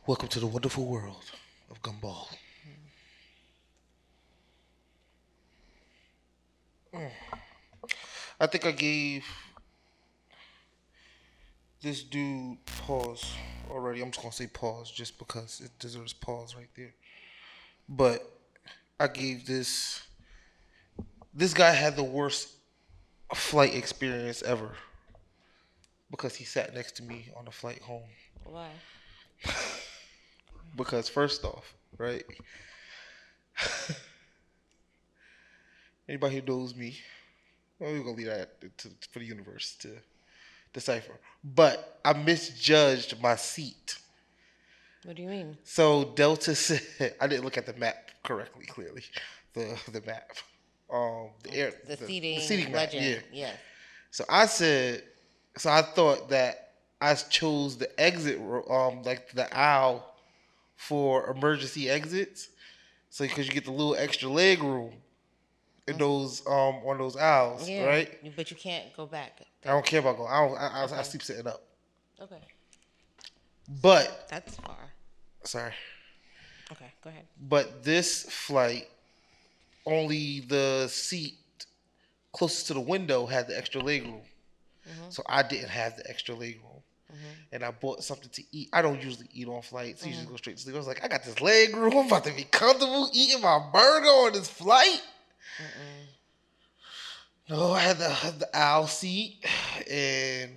Welcome to the wonderful world of gumball. I think I gave this dude pause already. I'm just gonna say pause just because it deserves pause right there. But I gave this guy had the worst flight experience ever because he sat next to me on the flight home. Why? Because first off, right? Anybody who knows me, well, we're gonna leave that for the universe to decipher. But I misjudged my seat. What do you mean? So Delta said I didn't look at the map correctly. Clearly, the map, The seating map. legend. Yeah. Yes. So I said, so I thought that I chose the exit, like the aisle for emergency exits. So because you get the little extra leg room in those on those aisles, Yeah. right? But you can't go back. I don't care about going. I Okay. sleep sitting up. Okay. But That's far. sorry. Okay, go ahead. But this flight, only the seat closest to the window had the extra leg room. So I didn't have the extra leg room. And I bought something to eat. I don't usually eat on flights. I usually go straight to sleep. I was like, I got this leg room. I'm about to be comfortable eating my burger on this flight. No, I had the aisle seat, and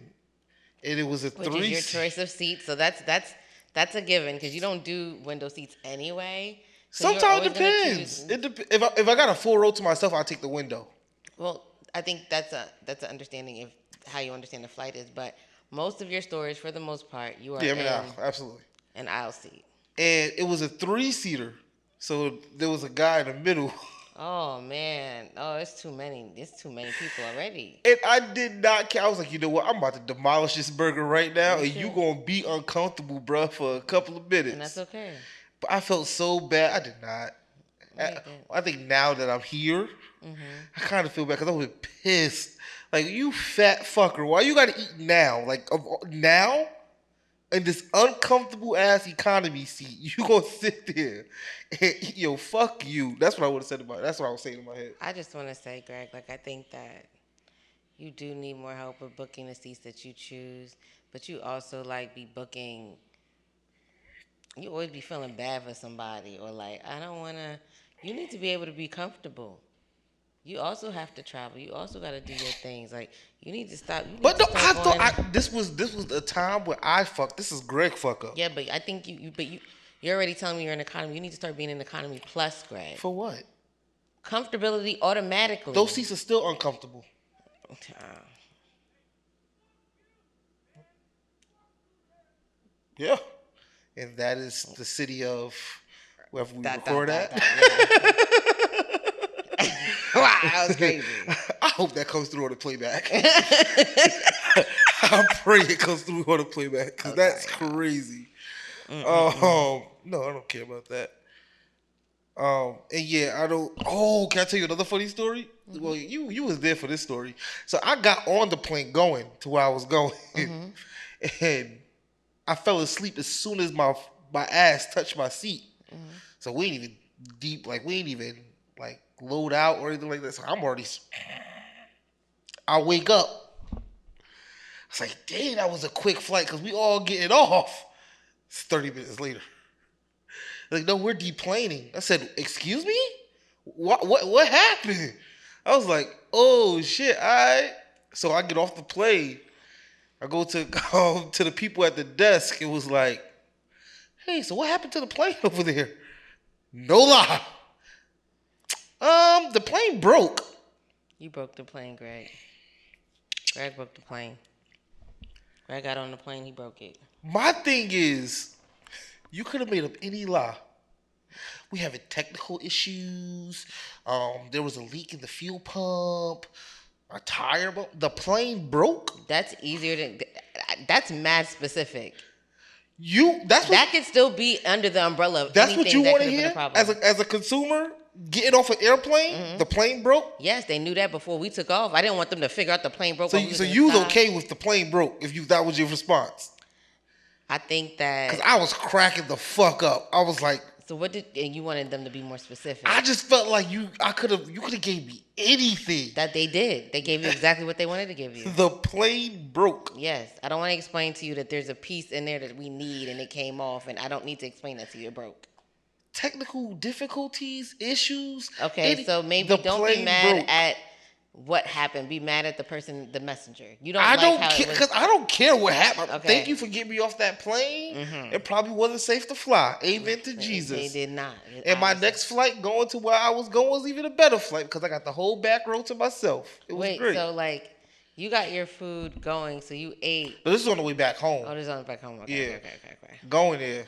it was a Which three. is your choice of seat. So that's a given because you don't do window seats anyway. So you're Sometimes it always gonna depends. choose. If I got a full row to myself, I'll take the window. Well, I think that's an understanding of how you understand the flight is. But most of your stories, for the most part, you are Yeah, I in mean, absolutely. an aisle seat. And it was a three-seater, so there was a guy in the middle. Oh man. Oh, it's too many. It's too many people already. And I did not care. I was like, you know what? I'm about to demolish this burger right now, and you should. gonna be uncomfortable, bruh, for a couple of minutes. And that's okay. But I felt so bad. I did not. Yeah, you did. I think now that I'm here, I kind of feel bad because I was pissed. Like, you fat fucker, why you gotta eat now? Like, now? In this uncomfortable ass economy seat, you gonna sit there and yo, fuck you. That's what I would have said about it. That's what I was saying in my head. I just want to say, Greg, like I think that you do need more help with booking the seats that you choose, but you also like be booking. You always be feeling bad for somebody, or like I don't want to. You need to be able to be comfortable. You also have to travel. You also got to do your things. Like you need to stop. You need But to no, I start thought going. this was the time where I fucked. This is Greg fuck up. Yeah, but I think you're already telling me you're in economy. You need to start being in economy plus, Greg. For what? Comfortability automatically. Those seats are still uncomfortable. Yeah. And that is the city of wherever we record at. Wow, that was crazy. I hope that comes through on the playback. I pray it comes through on the playback because that's crazy. No, I don't care about that. And yeah, I don't. Oh, can I tell you another funny story? Well, you was there for this story. So I got on the plane going to where I was going, and I fell asleep as soon as my ass touched my seat. So we ain't even deep, like we ain't even like load out or anything like that. So I'm already. I wake up. It's like, dang, that was a quick flight because we all getting off. It's 30 minutes later. Like, no, we're deplaning. I said, excuse me? What happened? I was like, oh shit, all right. So I get off the plane. I go to the people at the desk. It was like, hey, so what happened to the plane over there? No lie. The plane broke. You broke the plane, Greg. Greg broke the plane. Greg got on the plane, he broke it. My thing is, you could have made up any lie. We having technical issues. There was a leak in the fuel pump. A tire broke. The plane broke. That's easier to. That's mad specific. That could still be under the umbrella of that's anything what you that want to could have hear been a problem. as a consumer getting off an airplane. The plane broke. Yes, they knew that before we took off. I didn't want them to figure out the plane broke. So while we was so in the you was sky. okay with the plane broke if that was your response. I think that because I was cracking the fuck up. I was like, so and you wanted them to be more specific. I just felt like you could have gave me anything. That they did. They gave you exactly what they wanted to give you. The plane broke. Yes. I don't want to explain to you that there's a piece in there that we need and it came off, and I don't need to explain that to you. It broke. Technical difficulties, issues. Okay, so maybe don't be mad at what happened. Be mad at the person, the messenger. You don't. I don't care because I don't care what happened. Okay. Thank you for getting me off that plane. It probably wasn't safe to fly. Amen to Jesus. They did not. And my next flight going to where I was going was even a better flight because I got the whole back row to myself. It was great. So like, you got your food going, so you ate. But this is on the way back home. Oh, this is on the way back home. Okay, yeah. Okay. Going there.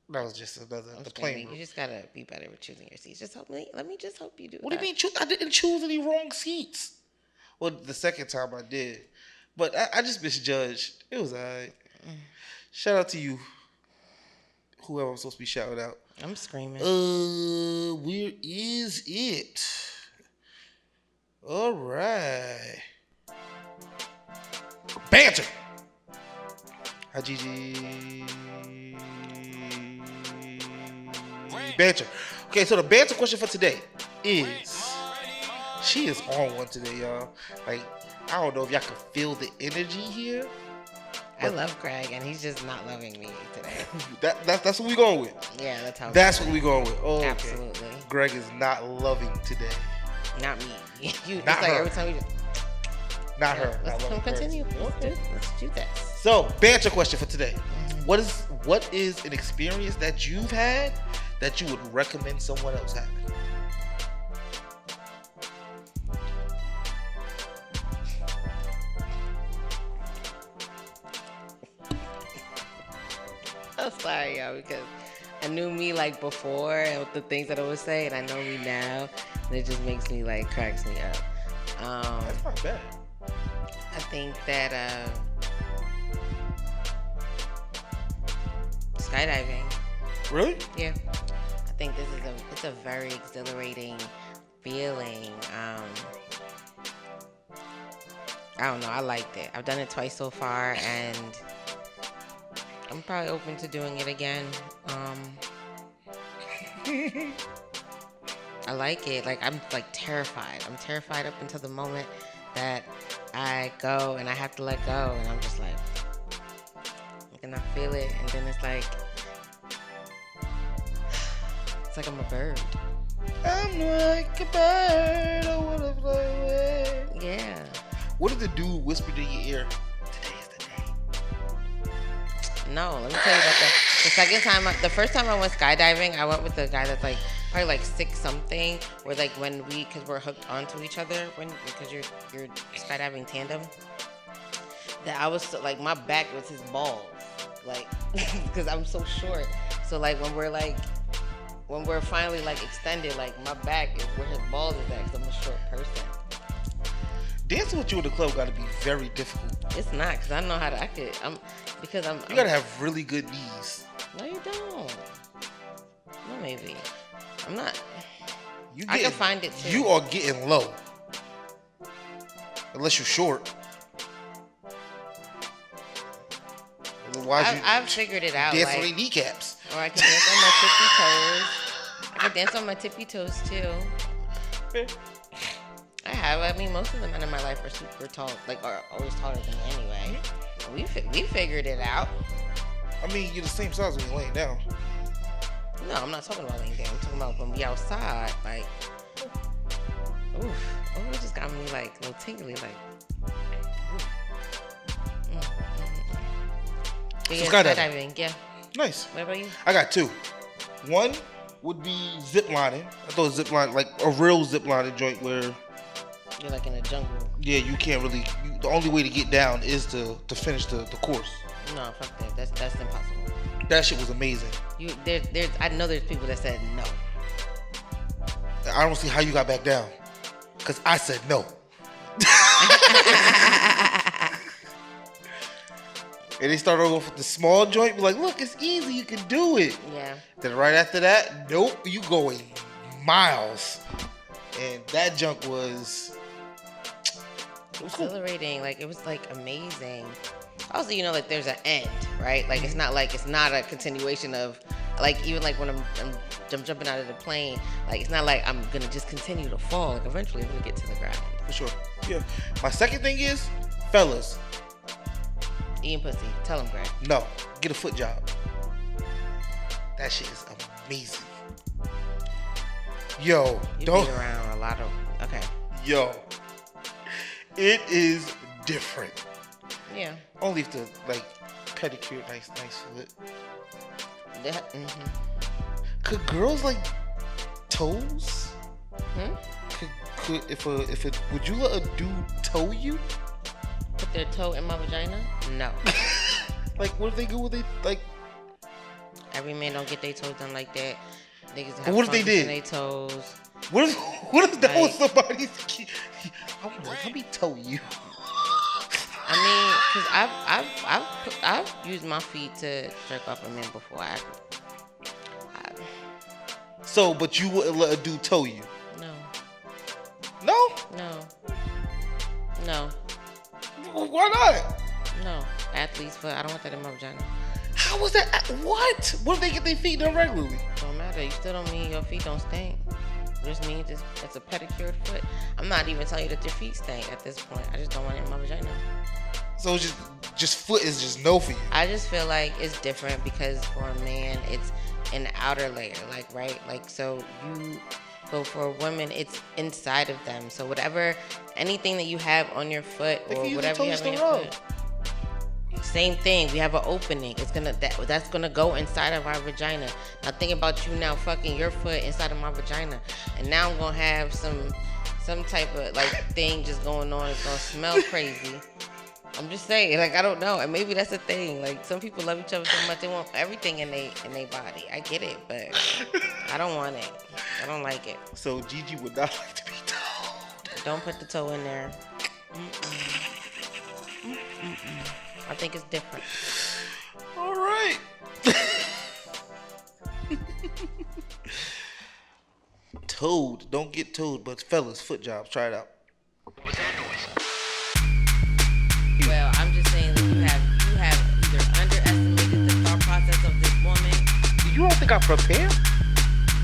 That was just the plane. You just gotta be better with choosing your seats. Just help me. Let me just help you do. What do you mean? I didn't choose any wrong seats. Well, the second time I did, but I just misjudged. It was alright. Shout out to you, whoever I'm supposed to be shouting out. I'm screaming. Where is it? All right. Banter. Hi, Gigi. Banter. Okay, so the banter question for today is, she is on one today, y'all. Like, I don't know if y'all can feel the energy here. I love Greg, and he's just not loving me today. That's what we going with. Yeah, that's what we going with. Oh, okay. Absolutely. Greg is not loving today. Not me. You. Not it's her. Like every time you. Not her. Let's continue. Let's do that. So, banter question for today. What is an experience that you've had that you would recommend someone else having? I'm sorry, y'all, because I knew me like before and with the things that I would say, and I know me now, and it just makes me like cracks me up. That's not bad. I think that skydiving. Really? Yeah. I think it's a very exhilarating feeling. I don't know. I liked it. I've done it twice so far, and I'm probably open to doing it again. I like it. Like, I'm like terrified. I'm terrified up until the moment that I go and I have to let go, and I'm just like, and I feel it, and then it's like I'm a bird. I'm like a bird. I wanna fly away. Yeah. What did the dude whisper in your ear? Today is the day. No, let me tell you about the first time I went skydiving, I went with a guy that's like probably like 6-something. Where like because we're hooked onto each other because you're skydiving tandem. That I was like, my back was his balls, like because I'm so short. So like when we're finally like extended, like my back is where his balls is at because I'm a short person. Dancing with you in the club got to be very difficult. It's not, because I know how to act it. You gotta have really good knees. No, you don't. No, maybe. I'm not. I can find it too. You are getting low. Unless you're short. Otherwise, I've figured it out. Dance on your kneecaps. Or I can dance on my tippy toes. I can dance on my tippy toes too. I have. I mean, most of the men in my life are super tall, like are always taller than me anyway. We figured it out. I mean, you're the same size when you're laying down. No, I'm not talking about laying down. I'm talking about when we outside. Like, it just got me like a little tingly. Like, So skydiving. Yeah. Nice. What about you? I got 2. One would be zip lining. I thought zip line, like a real zip lining joint where you're like in a jungle. Yeah, you can't really. The only way to get down is to finish the course. No, fuck that. That's impossible. That shit was amazing. I know there's people that said no. I don't see how you got back down, cause I said no. And they started off with the small joint, be like, look, it's easy, you can do it. Yeah. Then right after that, nope, you going miles. And that junk was exhilarating. Cool. Like, it was like amazing. Also, you know, like there's an end, right? Like it's not a continuation of, like even like when I'm jumping out of the plane, like it's not like I'm gonna just continue to fall. Like eventually I'm gonna get to the ground. For sure. Yeah. My second thing is, fellas. Eating pussy. Tell them, Greg. No, get a foot job. That shit is amazing. Yo, You don't. be around a lot of. Okay. Yo, it is different. Yeah. Only if the like pedicure, nice foot. Could girls like toes? Would you let a dude toe you? Put their toe in my vagina? No. Like, what if they go with they like? Every man don't get their toes done like that. Niggas have What if they did? in their toes. What if that was somebody's? Let me toe you. I mean, cause I've used my feet to jerk off a man before. So, but you wouldn't let a dude toe you? No. No? No. Why not? No. Athlete's foot. I don't want that in my vagina. How was that? What? What if they get their feet done regularly? Don't matter. You still don't mean your feet don't stink. It just means it's a pedicured foot. I'm not even telling you that your feet stink at this point. I just don't want it in my vagina. So it's just foot is just no for you. I just feel like it's different because for a man, it's an outer layer, like, right? Like, so for a woman, it's inside of them. So anything that you have on your foot or whatever you have on your foot, same thing. We have an opening. That's gonna go inside of our vagina. Now think about you now fucking your foot inside of my vagina, and now I'm gonna have some type of like thing just going on. It's gonna smell crazy. I'm just saying, like, I don't know, and maybe that's the thing. Like, some people love each other so much they want everything in their body. I get it, but I don't want it. I don't like it. So Gigi would not like to be told. Don't put the toe in there. I think it's different. All right. Toad, don't get toad, but fellas, foot jobs, try it out. What's that noise? Well, I'm just saying that you have either underestimated the thought process of this woman. You don't think I prepare?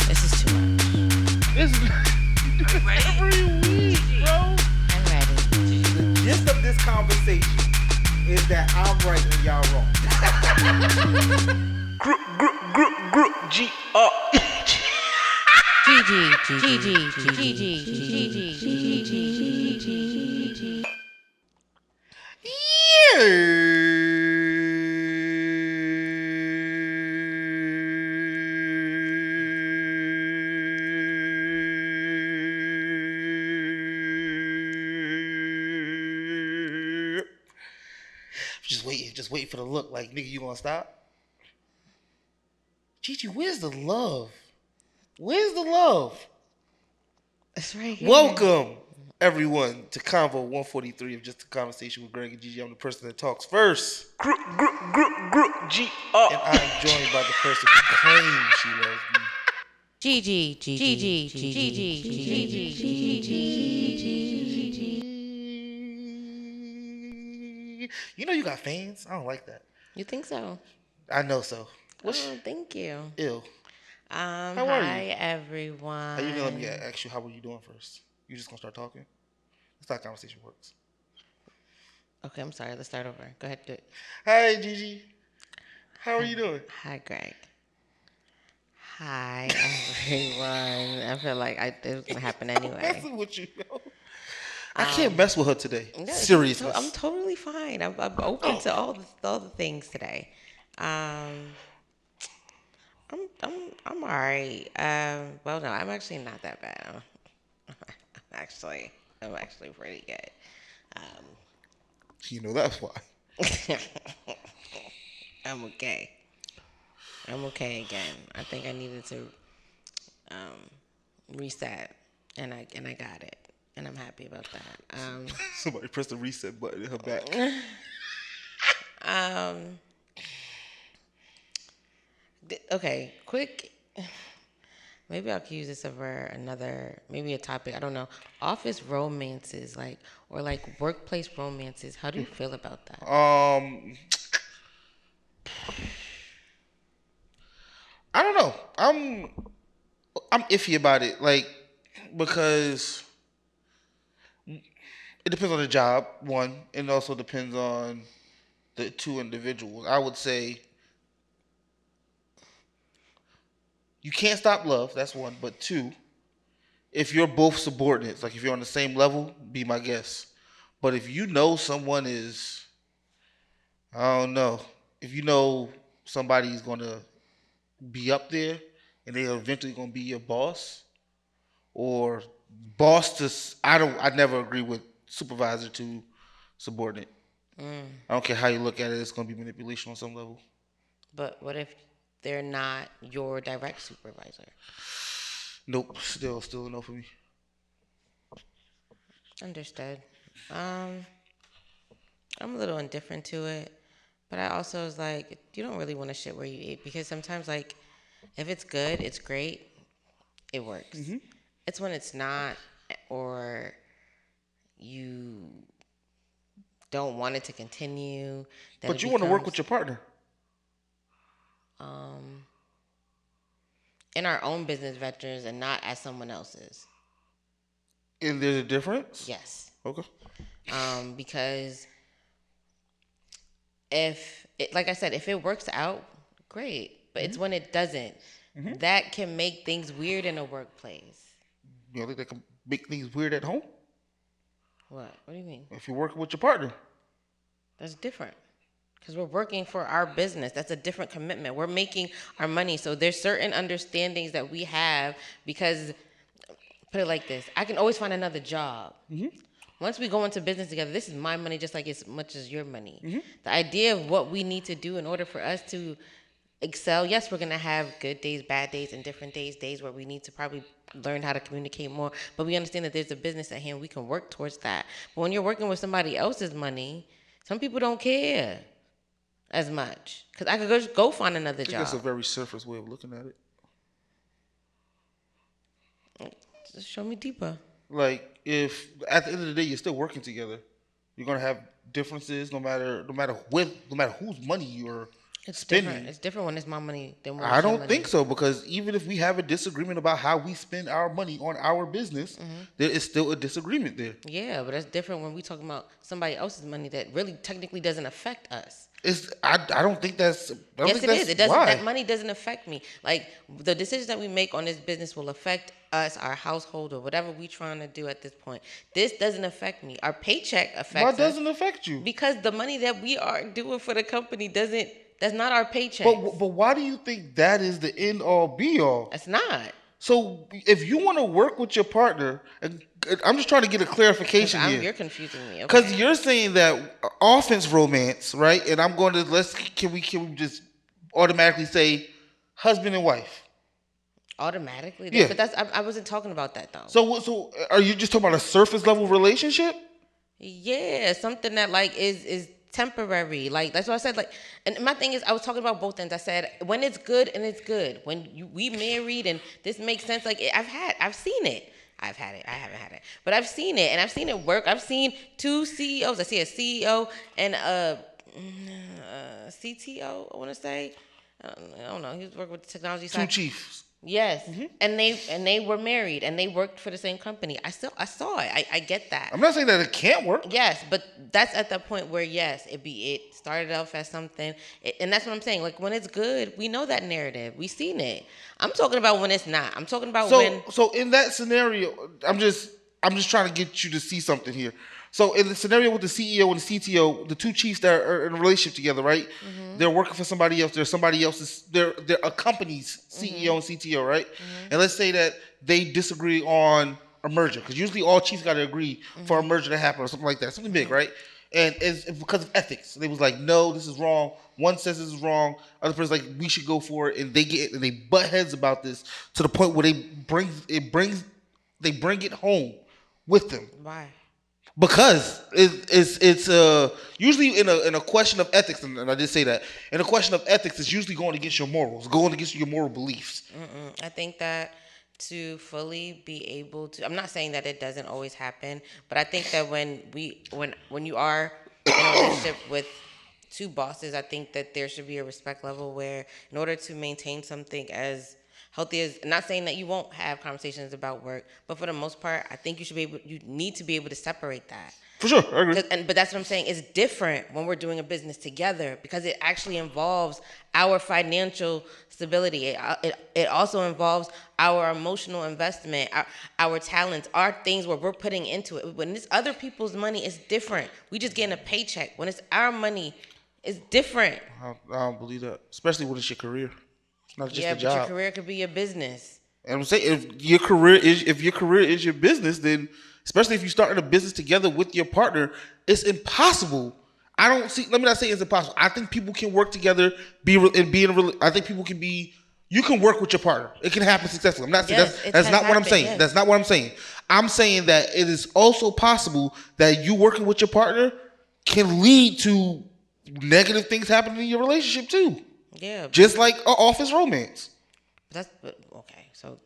This is too much. This you do it every week, bro. I'm ready. The gist of this conversation is that I'm right and y'all wrong. Gigi. Just wait for the look. Like, nigga, you gonna stop? Gigi, where's the love? Where's the love? That's right here. Welcome, everyone, to Convo 143 of Just a Conversation with Greg and Gigi. I'm the person that talks first. And I'm joined by the person who claims she loves me. Gigi. You know you got fans? I don't like that. You think so? I know so. Thank you. Ew. How are you? Hi, everyone. Are you gonna let me ask you how are you doing first? You just gonna start talking? That's how conversation works. Okay, I'm sorry. Let's start over. Go ahead, do it. Hi, Gigi. How are you doing? Hi, Greg. Hi, everyone. I feel like it was gonna happen anyway. Messing with you, yo. I can't mess with her today. No, Seriously. I'm totally fine. I'm open to all the things today. I'm all right. Well, no, I'm actually not that bad. I'm actually pretty good. You know that's why. I'm okay. I'm okay again. I think I needed to reset, and I got it, and I'm happy about that. Somebody pressed the reset button in her back. Okay, quick. maybe I could use this over another, maybe a topic. I don't know. Office romances, like, or like workplace romances. How do you feel about that? I don't know. I'm iffy about it, like because it depends on the job, one, and it also depends on the two individuals. I would say you can't stop love. That's one, but two, if you're both subordinates, like if you're on the same level, be my guest. But if you know someone is, I don't know, if you know somebody's gonna be up there and they're eventually gonna be your boss, or boss to I never agree with supervisor to subordinate. I don't care how you look at it, it's gonna be manipulation on some level. But what if they're not your direct supervisor? Nope, still a no for me. Understood. Um, I'm a little indifferent to it, but I also was like, you don't really want to shit where you eat because sometimes, like, if it's good, it's great, it works. It's when it's not, or you don't want it to continue. That But it you want to work becomes, with your partner. um, in our own business ventures and not as someone else's. And there's a difference? Yes. Okay. Because if it, like I said, if it works out, great. But it's when it doesn't that can make things weird in a workplace. You don't think that can make things weird at home? What? What do you mean? If you're working with your partner. That's different. Because we're working for our business. That's a different commitment. We're making our money. So there's certain understandings that we have because, put it like this, I can always find another job. Once we go into business together, this is my money just like as much as your money. The idea of what we need to do in order for us to excel, yes, we're going to have good days, bad days, and different days where we need to probably learn how to communicate more. But we understand that there's a business at hand. We can work towards that. But when you're working with somebody else's money, some people don't care as much. Because I could just go find another job. That's a very surface way of looking at it. Just show me deeper. Like, if at the end of the day you're still working together, you're gonna have differences no matter whose money you're spending. Different. It's different when it's my money than when I it's your don't money. think so, because even if we have a disagreement about how we spend our money on our business, there is still a disagreement there. Yeah, but that's different when we talking about somebody else's money that really technically doesn't affect us. I don't think that's. Yes, it is. It doesn't. That money doesn't affect me. Like the decisions that we make on this business will affect us, our household, or whatever we're trying to do at this point. This doesn't affect me. Our paycheck affects us. Why doesn't it affect you? Because the money that we are doing for the company doesn't. That's not our paycheck. But why do you think that is the end all be all? It's not. So if you want to work with your partner, and I'm just trying to get a clarification here. You're confusing me. Because you're saying that offense romance, right? And I'm going to can we just automatically say husband and wife? Automatically? Yeah. But I wasn't talking about that though. So are you just talking about a surface level relationship? Yeah, something that like is temporary. Like that's what I said. Like, and my thing is, I was talking about both ends. I said when it's good and it's good. When we married and this makes sense. Like I've seen it. I've had it. I haven't had it, but I've seen it and I've seen it work. I've seen two CEOs. I see a CEO and a CTO. I want to say. I don't know. He was working with the technology side. Two chiefs. Yes, and they were married and they worked for the same company. I saw it. I get that. I'm not saying that it can't work. Yes, but that's at the point where yes, it started off as something, and that's what I'm saying. Like when it's good, we know that narrative. We seen it. I'm talking about when it's not. I'm talking about when. So in that scenario, I'm just trying to get you to see something here. So in the scenario with the CEO and the CTO, the two chiefs that are in a relationship together, right? They're working for somebody else. They're somebody else's. They're a company's CEO and CTO, right? And let's say that they disagree on a merger, because usually all chiefs got to agree for a merger to happen or something like that, something big, right? And it's because of ethics. They was like, no, this is wrong. One says this is wrong. Other person's like, we should go for it, and they butt heads about this to the point where they bring it home with them. Why? Because it's usually in a question of ethics, and I did say that in a question of ethics, it's usually going against your morals, going against your moral beliefs. I think that to fully be able to, I'm not saying that it doesn't always happen, but I think that when you are in a relationship with two bosses, I think that there should be a respect level where in order to maintain something as healthy as, not saying that you won't have conversations about work, but for the most part, I think you need to be able to separate that. For sure, I agree. But that's what I'm saying. It's different when we're doing a business together because it actually involves our financial stability. It also involves our emotional investment, our talents, our things where we're putting into it. When it's other people's money, it's different. We just getting a paycheck. When it's our money, it's different. I don't believe that, especially when it's your career. It's not just Yeah, a but your job. career could be your business. And I'm saying if your career is your business, then especially if you start a business together with your partner, it's impossible. I don't see. Let me not say it's impossible. I think people can work together, and be in a. I think people can be. You can work with your partner. It can happen successfully. I'm not saying Yes, it that's has not what I'm happened. saying. That's Yes. not what I'm saying. I'm saying that it is also possible that you working with your partner can lead to negative things happening in your relationship too. Yeah, Just like an office romance. Okay. So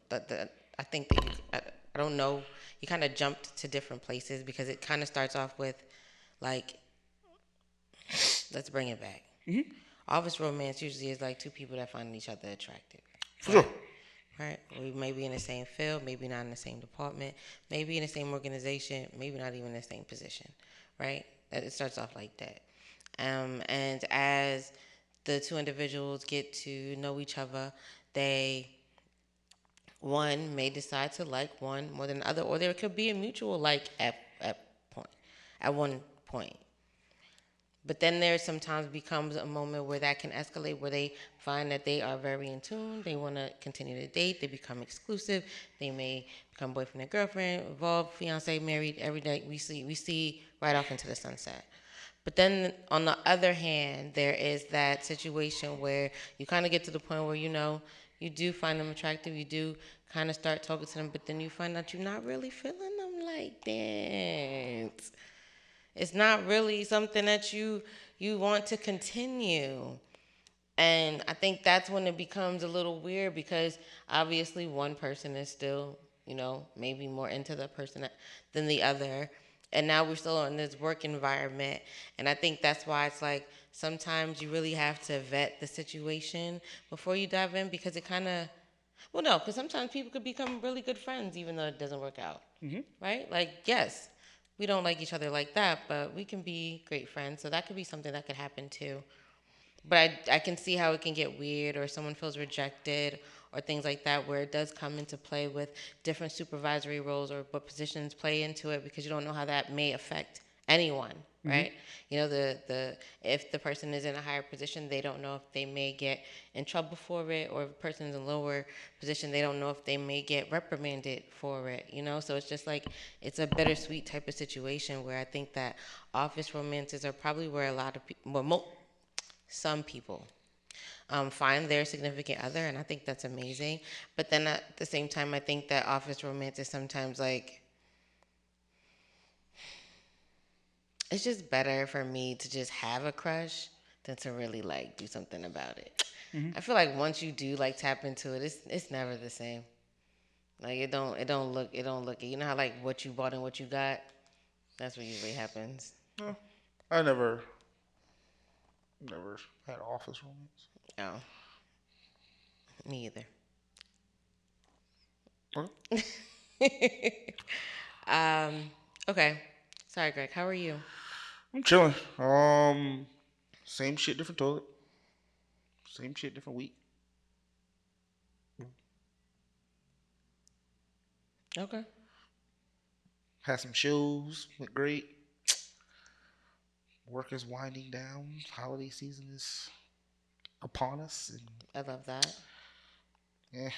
I think that I don't know. You kind of jumped to different places because it kind of starts off with like, let's bring it back. Office romance usually is like two people that find each other attractive, For sure. right? Right. We may be in the same field, maybe not in the same department, maybe in the same organization, maybe not even in the same position, right? It starts off like that. And as the two individuals get to know each other, they one may decide to like one more than the other, or there could be a mutual like at one point. But then there sometimes becomes a moment where that can escalate, where they find that they are very in tune. They want to continue to date. They become exclusive. They may become boyfriend and girlfriend, involved, fiance, married. Every day we see right off into the sunset. But then on the other hand, there is that situation where you kind of get to the point where you do find them attractive. You do kind of start talking to them, but then you find out you're not really feeling them like that. It's not really something that you want to continue. And I think that's when it becomes a little weird because obviously one person is still, maybe more into the person than the other. And now we're still in this work environment. And I think that's why it's like sometimes you really have to vet the situation before you dive in because it kind of, well, no, because sometimes people could become really good friends even though it doesn't work out. Right? Like, yes, we don't like each other like that, but we can be great friends. So that could be something that could happen too. But I can see how it can get weird or someone feels rejected or things like that where it does come into play with different supervisory roles or what positions play into it because you don't know how that may affect anyone, right? The if the person is in a higher position, they don't know if they may get in trouble for it, or if a person is in a lower position, they don't know if they may get reprimanded for it. So it's just like it's a bittersweet type of situation where I think that office romances are probably where a lot of people, well, some people find their significant other, and I think that's amazing. But then at the same time, I think that office romance is sometimes like it's just better for me to just have a crush than to really like do something about it. I feel like once you do like tap into it, it's never the same. Like it don't look. You know how like what you bought and what you got. That's what usually happens. No, I never had office romance. Oh, me either. Okay. um. Okay. Sorry, Greg. How are you? I'm chilling. Same shit, different toilet. Same shit, different week. Okay. Had some shows, went great. Work is winding down. Holiday season is upon us, and I love that. yeah,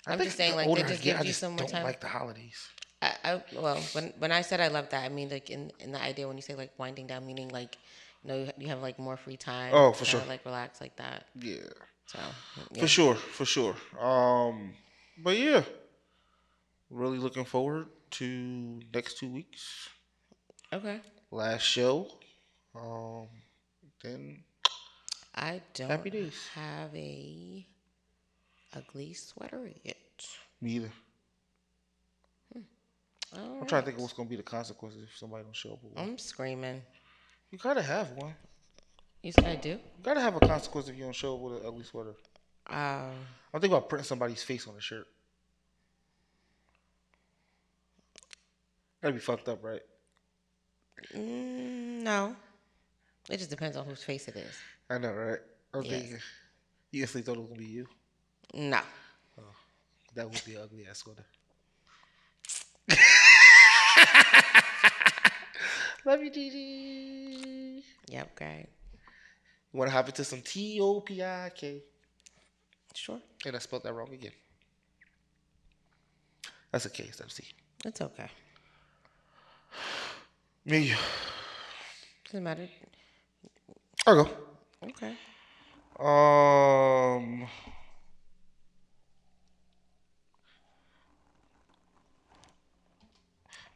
I I'm just think saying, the like, older that I just get, I gives you just some more don't time. like the holidays. Well, when I said I love that, I mean like in the idea when you say like winding down, meaning like, you have like more free time Oh, to for kind sure. of like relax like that. Yeah, So for yeah. sure, for sure. But yeah, really looking forward to next 2 weeks. Okay. Last show. Um, then I don't happy days. have a ugly sweater yet. Me either. I'm trying to think of what's gonna be the consequences if somebody don't show up with one. I'm screaming. You gotta have one. You said I do? You gotta have a consequence if you don't show up with an ugly sweater. I'm thinking about printing somebody's face on a shirt. That'd be fucked up, right? No. It just depends on whose face it is. I know, right? I was thinking, you instantly thought it was gonna be you. No. Oh, that would be an ugly ass sweater. Love you, Gigi. Yep, great. You want to hop into some TOPIK? Sure. And I spelled that wrong again. That's a K instead of C. It's okay. Me. Doesn't matter. I'll go. Okay.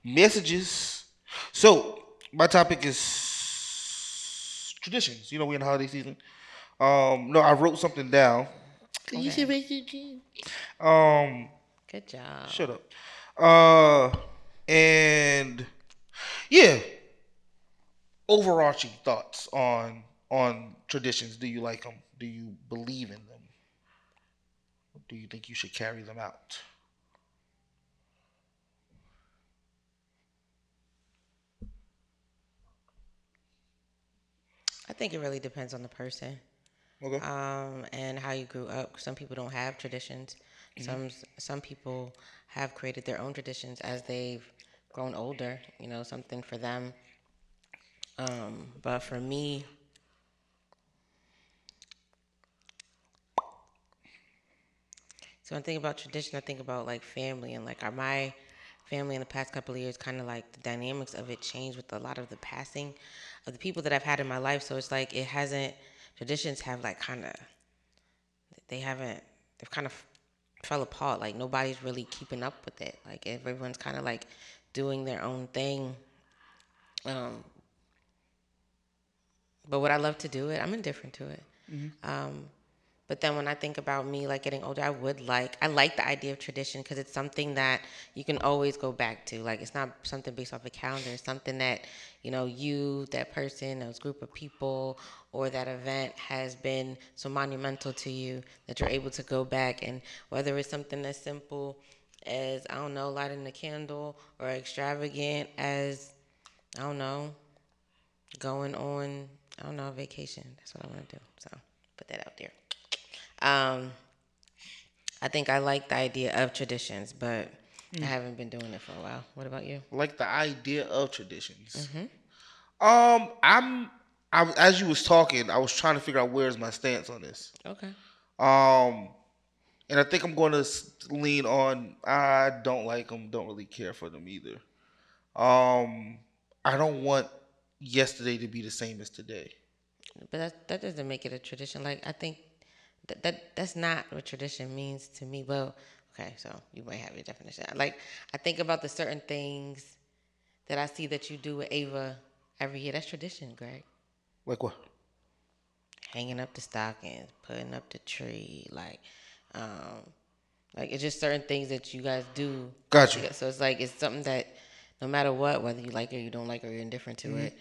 Messages. So my topic is traditions. You know, we're in the holiday season. No, I wrote something down. Okay. Good job. Shut up. And yeah, overarching thoughts on traditions. Do you like them? Do you believe in them? Do you think you should carry them out? I think it really depends on the person. Okay. And how you grew up. Some people don't have traditions. Some people have created their own traditions as they've grown older. You know, something for them. But for me, so when I think about tradition, I think about like family and like my family in the past couple of years, kind of like the dynamics of it changed with a lot of the passing of the people that I've had in my life. So it's like it hasn't, traditions have like kind of, they've kind of fell apart. Like nobody's really keeping up with it. Like everyone's kind of like doing their own thing. But would I love to do it? I'm indifferent to it. But then when I think about me like getting older, I like the idea of tradition because it's something that you can always go back to. Like it's not something based off a calendar. It's something that, you know, you, that person, those group of people, or that event has been so monumental to you that you're able to go back, and whether it's something as simple as, I don't know, lighting a candle, or extravagant as, I don't know, going on, I don't know, a vacation. That's what I want to do. So put that out there. I think I like the idea of traditions, but I haven't been doing it for a while. What about you? Like the idea of traditions. I'm as you was talking, I was trying to figure out where's my stance on this. Okay. And I think I'm going to lean on I don't like them, don't really care for them either. I don't want yesterday to be the same as today. But that doesn't make it a tradition. Like I think that's not what tradition means to me. Well, okay, so you might have your definition. Like I think about the certain things that I see that you do with Ava every year. That's tradition, Greg. Like what? Hanging up the stockings, putting up the tree, like it's just certain things that you guys do. Gotcha. So it's like it's something that no matter what, whether you like it or you don't like it or you're indifferent to it,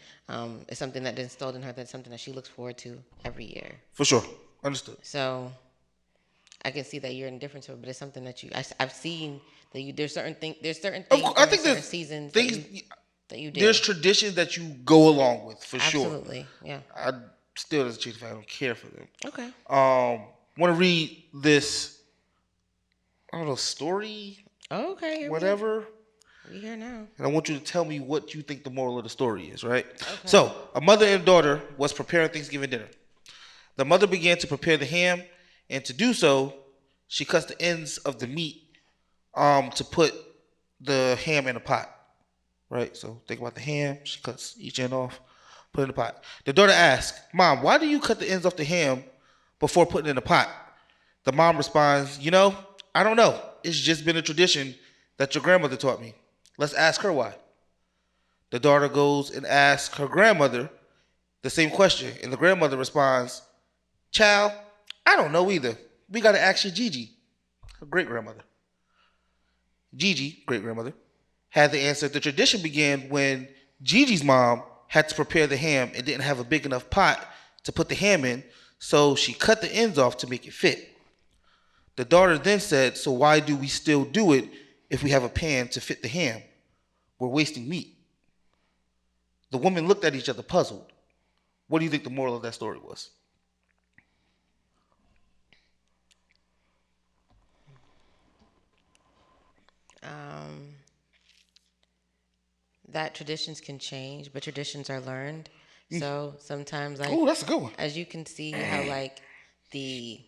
it's something that instilled in her. That's something that she looks forward to every year. For sure. Understood. So I can see that you're indifferent to it, but it's something that I've seen that you there's certain things I think certain seasons things that you do. There's traditions that you go along with for sure. Absolutely, yeah. I still doesn't change the fact I don't care for them. Okay. Want to read this? I don't know, story. Okay. Whatever. We here now. And I want you to tell me what you think the moral of the story is, right? Okay. So, a mother and daughter was preparing Thanksgiving dinner. The mother began to prepare the ham, and to do so, she cuts the ends of the meat to put the ham in a pot, right? So think about the ham. She cuts each end off, put it in the pot. The daughter asks, "Mom, why do you cut the ends off the ham before putting it in the pot?" The mom responds, I don't know. It's just been a tradition that your grandmother taught me. Let's ask her why." The daughter goes and asks her grandmother the same question, and the grandmother responds, "Child, I don't know either. We got to ask your Gigi." Her great grandmother. Gigi, great grandmother, had the answer. The tradition began when Gigi's mom had to prepare the ham and didn't have a big enough pot to put the ham in, so she cut the ends off to make it fit. The daughter then said, "So why do we still do it if we have a pan to fit the ham? We're wasting meat." The women looked at each other puzzled. What do you think the moral of that story was? Um, that traditions can change, but traditions are learned. So sometimes, like, Oh, that's a good one. as you can see, how like the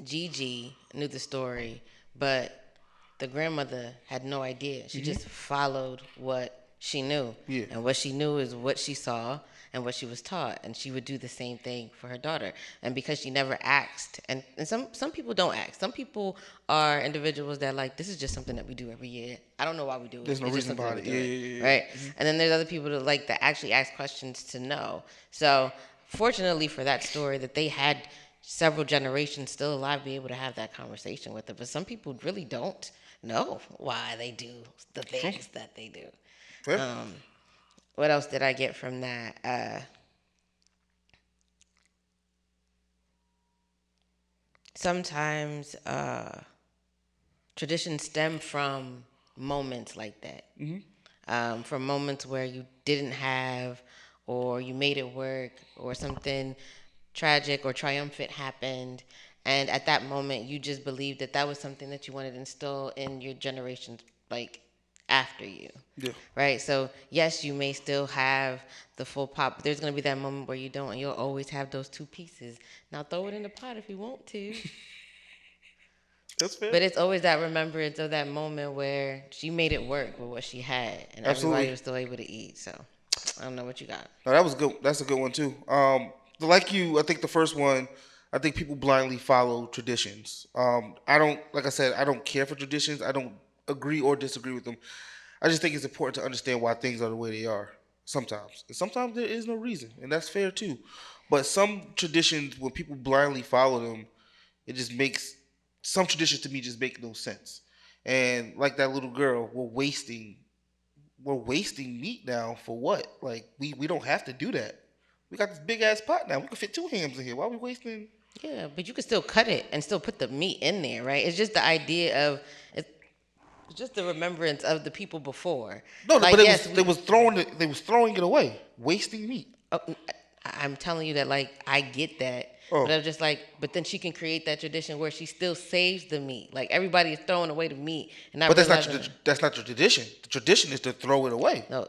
Gigi knew the story, but the grandmother had no idea. She just followed what she knew. Yeah. And what she knew is what she saw and what she was taught. And she would do the same thing for her daughter. And because she never asked, and some people don't ask. Some people are individuals that like, this is just something that we do every year. I don't know why we do it. There's no It's just reason something behind that it. we do Yeah. Right? And then there's other people that like that actually ask questions to know. So fortunately for that story, that they had several generations still alive be able to have that conversation with her. But some people really don't know why they do the things that they do. Fair. What else did I get from that? Sometimes traditions stem from moments like that. From moments where you didn't have, or you made it work, or something tragic or triumphant happened. And at that moment, you just believed that that was something that you wanted to instill in your generations, like after you. Yeah. Right? So, yes, you may still have the full pot, but there's going to be that moment where you don't, and you'll always have those two pieces. Now, throw it in the pot if you want to. That's fair. But it's always that remembrance of that moment where she made it work with what she had, and Absolutely. everybody was still able to eat. So, I don't know what you got. No, that was good. That's a good one too. Like you, I think the first one, I think people blindly follow traditions. I don't, like I said, I don't care for traditions. I don't agree or disagree with them. I just think it's important to understand why things are the way they are. Sometimes, and sometimes there is no reason, and that's fair too. But some traditions, when people blindly follow them, it just makes some traditions to me just make no sense. And like that little girl, we're wasting meat now for what? Like we don't have to do that. We got this big ass pot now. We can fit two hams in here. Why are we wasting? Yeah, but you can still cut it and still put the meat in there, right? It's just the idea of it's just the remembrance of the people before. No, Like, but it yes, was they was throwing it away, wasting meat. I'm telling you that, like, I get that. Oh. But I'm just like, but then she can create that tradition where she still saves the meat. Like, everybody is throwing away the meat and not But realizing. that's not the tradition. The tradition is to throw it away. No,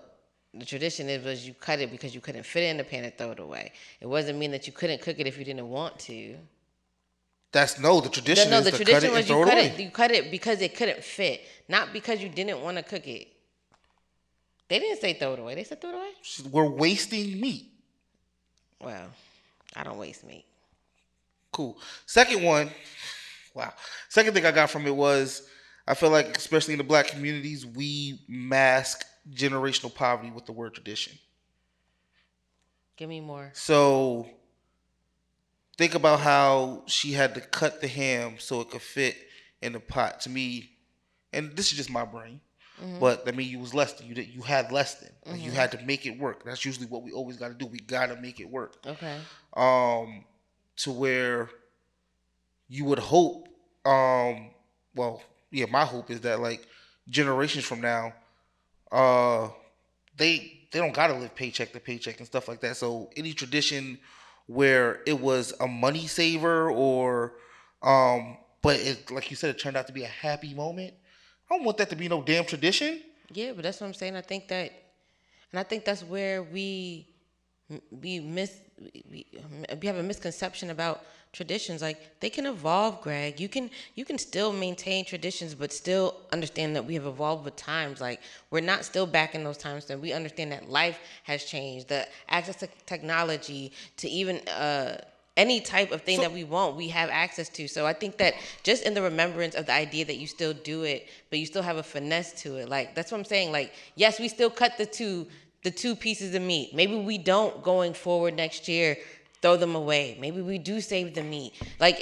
the tradition was you cut it because you couldn't fit it in the pan and throw it away. It wasn't mean that you couldn't cook it if you didn't want to. The tradition No, is the to cut tradition it and was you throw it cut away. it. You cut it because it couldn't fit, not because you didn't want to cook it. They didn't say throw it away. They said throw it away. We're wasting meat. Well, I don't waste meat. Cool. Second one, wow. Second thing I got from it was I feel like, especially in the black communities, we mask generational poverty with the word tradition. Give me more. So think about how she had to cut the ham so it could fit in the pot. To me, and this is just my brain, but I mean, you was less than you had less than. Like, you had to make it work. That's usually what we always got to do. We got to make it work. Okay. To where you would hope, well, yeah, my hope is that like generations from now, uh, they don't gotta live paycheck to paycheck and stuff like that. So any tradition where it was a money saver or, but it, like you said, it turned out to be a happy moment. I don't want that to be no damn tradition. Yeah, but that's what I'm saying. I think that's where we miss we have a misconception about traditions. Like, they can evolve, Greg. You can still maintain traditions but still understand that we have evolved with times. Like, we're not still back in those times, and we understand that life has changed. The access to technology, to even any type of thing that we want, we have access to. So I think that just in the remembrance of the idea that you still do it, but you still have a finesse to it. Like, that's what I'm saying. Like, yes, we still cut the two pieces of meat. Maybe we don't, going forward next year, throw them away. Maybe we do save the meat. Like,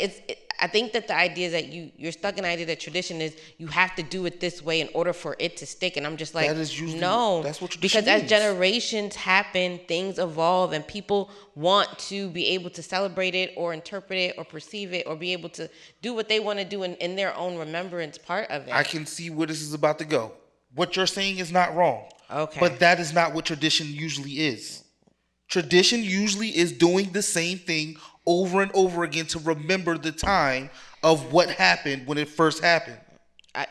I think that the idea is that you're stuck in the idea that tradition is you have to do it this way in order for it to stick. And I'm just like, no, that's what tradition because as means. generations happen, things evolve, and people want to be able to celebrate it or interpret it or perceive it or be able to do what they want to do in their own remembrance part of it. I can see where this is about to go. What you're saying is not wrong. Okay. But that is not what tradition usually is. Tradition usually is doing the same thing over and over again to remember the time of what happened when it first happened.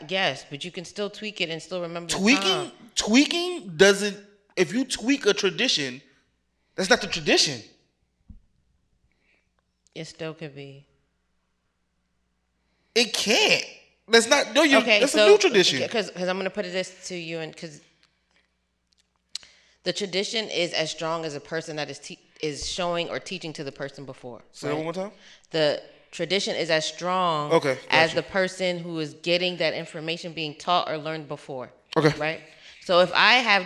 Yes, but you can still tweak it and still remember Tweaking doesn't, if you tweak a tradition, that's not the tradition. It still could be. It can't. That's not, no, okay, that's so, a new tradition. Because I'm going to put this to you, and because the tradition is as strong as a person that is showing or teaching to the person before. Say that one more time. The tradition is as strong as the person who is getting that information being taught or learned before. Okay. Right? So if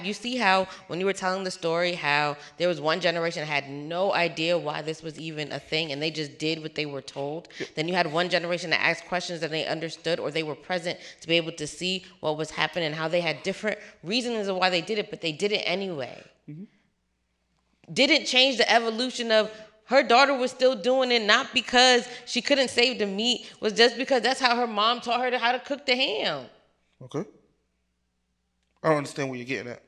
you see how when you were telling the story, how there was one generation that had no idea why this was even a thing and they just did what they were told. Yep. Then you had one generation that asked questions that they understood or they were present to be able to see what was happening and how they had different reasons of why they did it, but they did it anyway. Mm-hmm. Didn't change the evolution of her daughter was still doing it, not because she couldn't save the meat, was just because that's how her mom taught her how to cook the ham. Okay. I don't understand what you're getting at.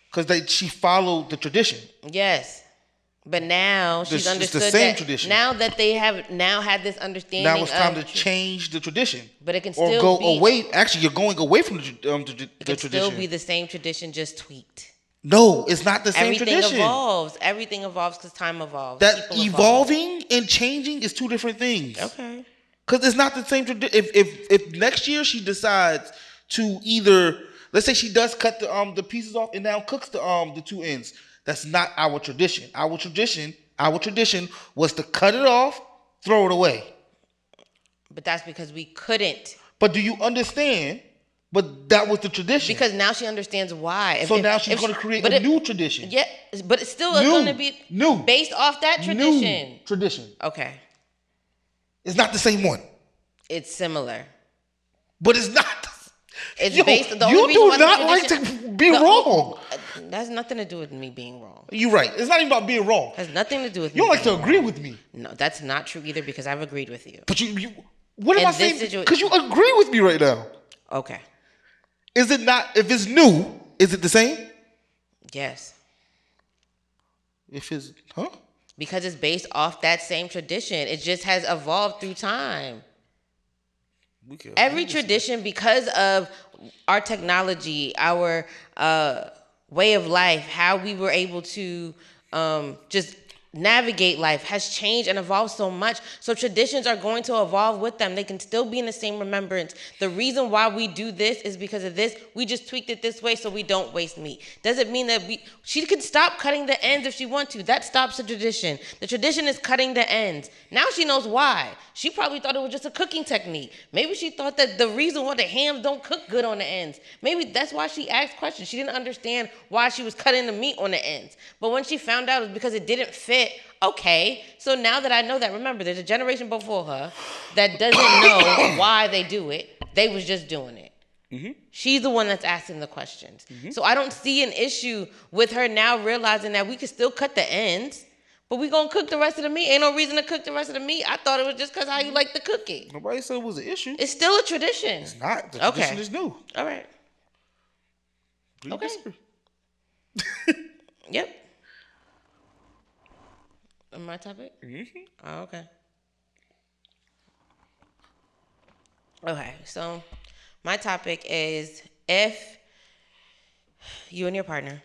Because she followed the tradition. Yes. But now she's understood it's the same tradition. Now that they have now had this understanding. Now it's time to change the tradition. But it can still go away. Actually, you're going away from the tradition. It can still be the same tradition, just tweaked. No, it's not the same tradition. Everything evolves because time evolves. That evolving and changing is two different things. Okay. Because it's not the same tradition. If next year she decides to either, let's say she does cut the pieces off and now cooks the two ends. That's not our tradition. Our tradition was to cut it off, throw it away. But that's because we couldn't. But do you understand? But that was the tradition. Because now she understands why. Now she's going to create a new tradition. Yeah, but it's still going to be new based off that tradition. New tradition. Okay. It's not the same one. It's similar. But it's not. It's based on the only reason you why do not like to be wrong. That has nothing to do with me being wrong. You're right. It's not even about being wrong. It has nothing to do with you don't like to agree with me. No, that's not true either because I've agreed with you. But you what am I saying? Because you agree with me right now. Okay. Is it not, if it's new, is it the same? Yes. If it's, Because it's based off that same tradition. It just has evolved through time. Every tradition, because of our technology, our way of life, how we were able to just navigate life has changed and evolved so much. So traditions are going to evolve with them. They can still be in the same remembrance. The reason why we do this is because of this. We just tweaked it this way so we don't waste meat. Doesn't mean that she could stop cutting the ends if she wants to. That stops the tradition. The tradition is cutting the ends. Now she knows why. She probably thought it was just a cooking technique. Maybe she thought that the reason why the hams don't cook good on the ends. Maybe that's why she asked questions. She didn't understand why she was cutting the meat on the ends. But when she found out it was because it didn't fit, okay, so now that I know that, remember, there's a generation before her that doesn't know why they do it. They was just doing it. Mm-hmm. She's the one that's asking the questions. Mm-hmm. So I don't see an issue with her now realizing that we can still cut the ends, but we going to cook the rest of the meat. Ain't no reason to cook the rest of the meat. I thought it was just because how you like to cook it. Nobody said it was an issue. It's still a tradition. It's not. The tradition is new. All right. Okay. Yep. My topic? Mm-hmm. Oh, okay. Okay, so my topic is if you and your partner,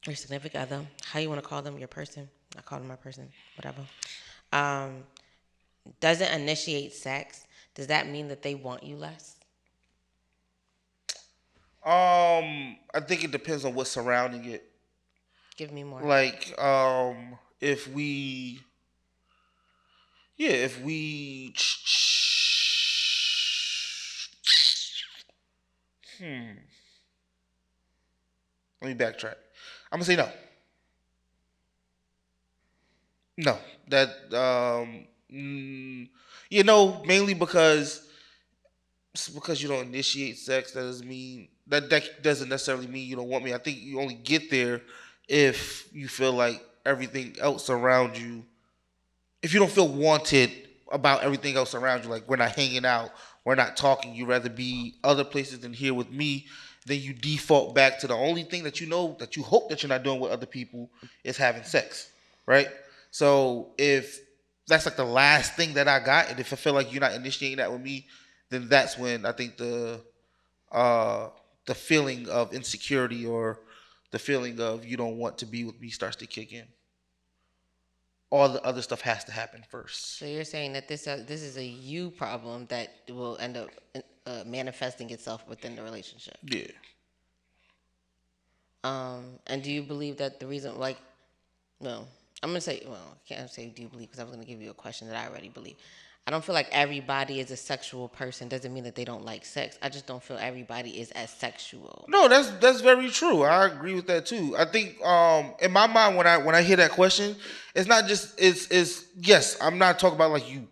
your significant other, how you want to call them, your person, I call them my person, whatever, doesn't initiate sex, does that mean that they want you less? I think it depends on what's surrounding it. Give me more. Like, if we let me backtrack. I'm gonna say no. No, that Mm, mainly because you don't initiate sex, that doesn't necessarily mean you don't want me. I think you only get there if you feel like everything else around you, if you don't feel wanted about everything else around you, like we're not hanging out, we're not talking, you'd rather be other places than here with me, then you default back to the only thing that you know that you hope that you're not doing with other people is having sex, right? So if that's like the last thing that I got, and if I feel like you're not initiating that with me, then that's when I think uh the feeling of insecurity or the feeling of you don't want to be with me starts to kick in. All the other stuff has to happen first. So you're saying that this is a you problem that will end up manifesting itself within the relationship. Yeah. And do you believe that the reason, like, no, I'm gonna say, well, I can't say do you believe because I was gonna give you a question that I already believe. I don't feel like everybody is a sexual person. Doesn't mean that they don't like sex. I just don't feel everybody is as sexual. No, that's very true. I agree with that too. I think in my mind when I hear that question, it's not just it's yes, I'm not talking about like you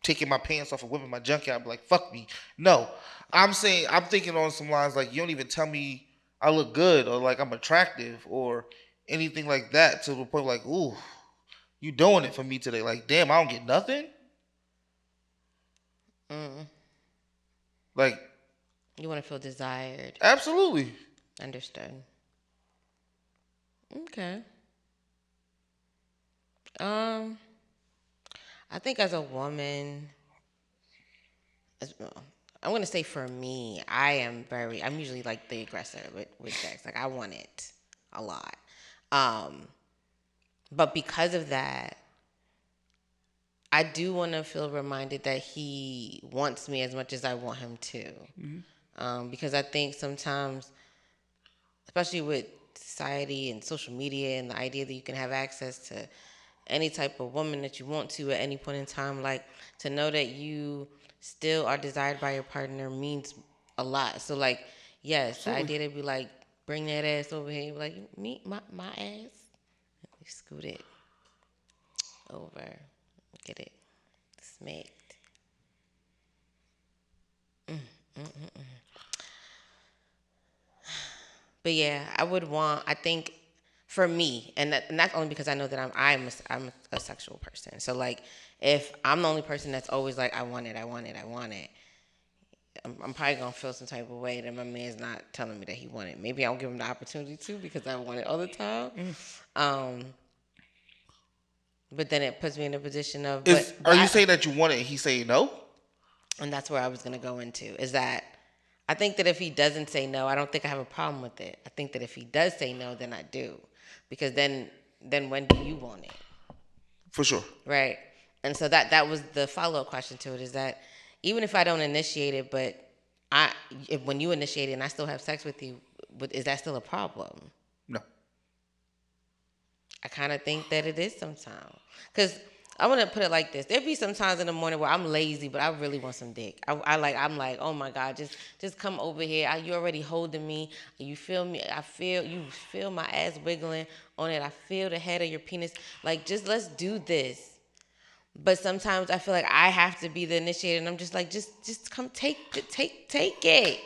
taking my pants off and whipping my junk out, like fuck me. No. I'm thinking on some lines like you don't even tell me I look good or like I'm attractive or anything like that to the point like, ooh, you doing it for me today. Like, damn, I don't get nothing. Mm. Like, You want to feel desired. absolutely. Understood. Okay. Um, I think as a woman, I'm gonna say for me, I'm usually like the aggressor with sex. Like I want it a lot. Um, but because of that, I do want to feel reminded that he wants me as much as I want him to. Because I think sometimes, especially with society and social media and the idea that you can have access to any type of woman that you want to at any point in time, like to know that you still are desired by your partner means a lot. So like, yes, the Absolutely. idea to be like, bring that ass over here, like me, my ass, you scoot it over, get it smacked. But yeah, I would want. I think for me, and that's only because I know that I'm a sexual person. So like, if I'm the only person that's always like, I want it, I want it, I want it, I'm probably gonna feel some type of way that my man's not telling me that he want it. Maybe I'll give him the opportunity to because I want it all the time. Um, but then it puts me in a position of, Are you saying that you want it and he's saying no? and that's where I was gonna go into is that I think that if he doesn't say no, I don't think I have a problem with it. I think that if he does say no, then I do, because then when do you want it, For sure. right? And so that was the follow up question to it is that even if I don't initiate it, but I when you initiate it and I still have sex with you, but is that still a problem? No. I kind of think that it is sometimes. Because I want to put it like this: there be some times in the morning where I'm lazy, but I really want some dick. I'm like, oh my god, just come over here. You already holding me. You feel me? You feel my ass wiggling on it. I feel the head of your penis. Like, just let's do this. But sometimes I feel like I have to be the initiator, and I'm just like, just come take it.